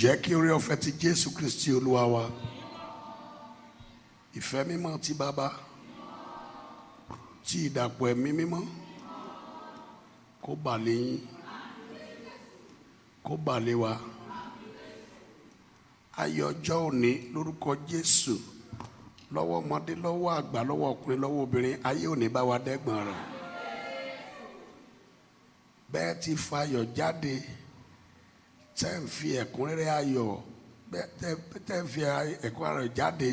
Jẹ́ kí oore ọ̀fẹ́ ti Jésù Kristi Olúwa wa, ìfẹ́ mímọ́ ti Baba, tí ìdàpọ̀ ẹ̀mí mímọ́ kó bà lé yín, kó bà lé wa. Ayọ̀ ọjọ́ òní lórúkọ Jésù, lọ́wọ́ ọmọdé, lọ́wọ́ àgbà, lọ́wọ́ ọkùnrin, lọ́wọ́ obìnrin, ayé òní bá wa dẹ́gbọ̀n rẹ̀. Bẹ́ẹ̀ ti fa ayọ̀ jáde, tẹ́ ń fi ẹ̀kúnrẹ́rẹ́ ayọ̀, tẹ́ ń fi ẹ̀kúnrẹ́rẹ́ ayọ̀ jáde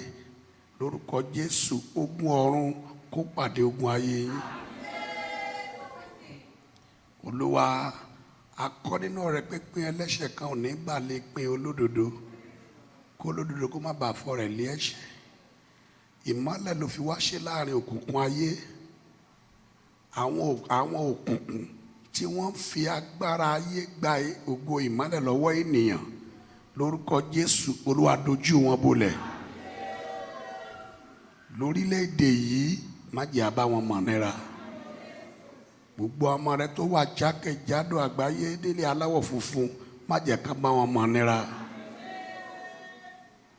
lórúkọ Jésù, ogun ọ̀run kó pàdé ogun ayé yín. Olúwa, akọ nínú rẹ̀ pé pín ẹlẹ́ṣẹ̀ kan ò ní gbà lè pín olódodo, kó olódodo kó má bàa fọ́ rẹ̀ lé ẹ̀ṣẹ̀. Ìmọ́lẹ̀ ló fi wá ṣe láàrin òkùnkùn ayé. Àwọn òkùnkùn tí wọ́n fi agbára ayé gba ògo ìmọ́lẹ̀ lọ́wọ́ ènìyàn, lórúkọ Jésù, Olúwa dojú wọn bolẹ̀. Lórílẹ̀-èdè yìí, má jẹ́ a bá wọn mọ̀ nira. Gbogbo ọmọ rẹ tó wà jákèjádò àgbáyé délé aláwọ̀ funfun, má jẹ́ ká bá wọn mọ̀ nira.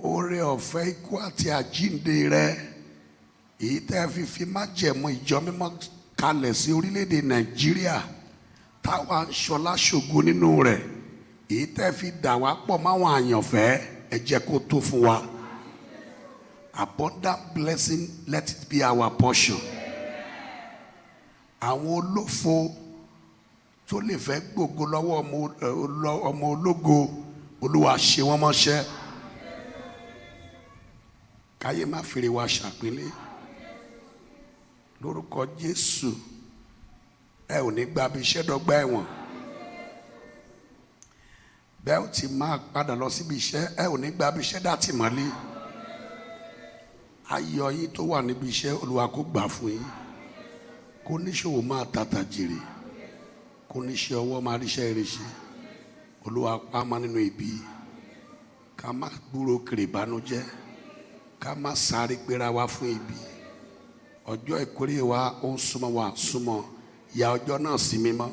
Oore ọ̀fẹ́ ikú àti àjíǹde rẹ, èyí tẹ́ fi fi májẹ̀mú ìjọ mímọ́ kalẹ̀ sí orílẹ̀-èdè Nàìjíríà, táwa ń ṣọlá ṣògo nínú rẹ̀, èyí tẹ́ fi dà wá pọ̀ máwọn àyànfẹ́, ẹ jẹ́ kó tó fún wa. Abundant blessing, let it be our portion. Àwọn olófo tó lè fẹ́ gbògo lọ́wọ́ ọmọ ológo, Olúwa ṣe wọ́n mọ́ṣẹ́. Káyé má fèrè wa ṣàpínlé. Lórúkọ Jésù, ẹ ò ní gba bí iṣẹ́ dọ́gba ẹ̀wọ̀n. Bẹ́ẹ̀ ò ti máa padà lọ síbi iṣẹ́, ẹ ò ní gba bí iṣẹ́ dàtí mọ́lé. Ayọ̀ yín tó wà níbi iṣẹ́, Olúwa kó gbà fún yín. Kó níṣòwò máa tàtà jèrè, kó níṣẹ́ ọwọ́ máa ríṣẹ́ ìrìṣẹ́. Olúwa pa á mọ́ nínú ibi. Ká má gbúrò kiri ìbànújẹ́, ká má sáré gbéra wa fún ibi. Ọjọ́ ìkórè wa ó ń súnmọ́ wa súnmọ́, ya ọjọ́ náà sí mímọ́.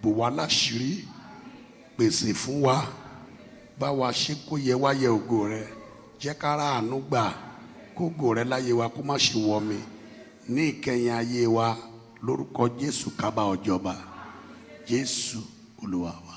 Bò wá láṣìírí, pèsè fún wa, bá wa ṣe kó yẹ wá yẹ ògo rẹ. Jẹ́ ká ra àánú gbà, kó ògo rẹ láyé wa kó má ṣe wọ̀ mí. Ní ìkẹyìn ayé wa, lórúkọ Jésù ká bá ọ jọba. Jésù Olúwa wa.